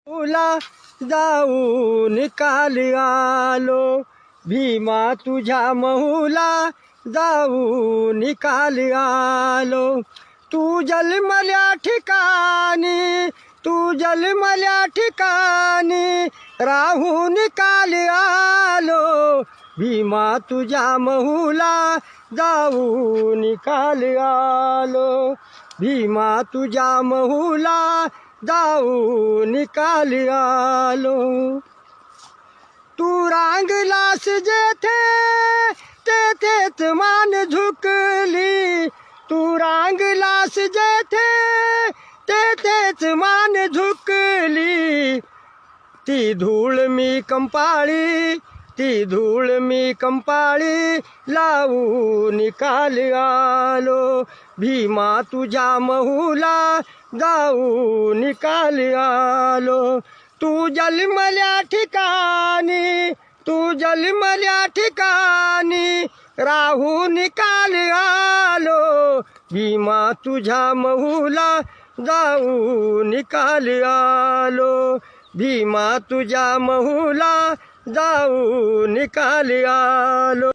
तुला जाऊन काल आलो, भीमा तुझ्या महूला जाऊन काल आलो. तू जन्मल्या ठिकाणी, तू जन्मल्या ठिकाणी राहून काल आलो, भीमा तुझ्या महूला जाऊन काल आलो, भीमा तुझ्या महूला जाऊन काल आलो. तू रांगलास जेथे तेथेच मान झुकली, तू रांगलास जेथे तेथेच मान झुकली. ती धूळ मी कंपाळी, ती धूळ मी कंपाळी लावून काल आलो, भीमा तुझ्या महूला जाऊन काल आलो. तू जन्मल्या ठिकाणी, तू जन्मल्या ठिकाणी राहून काल आलो, भीमा तुझ्या महूला जाऊन काल आलो, भीमा तुझ्या महूला जाऊन काल आलो.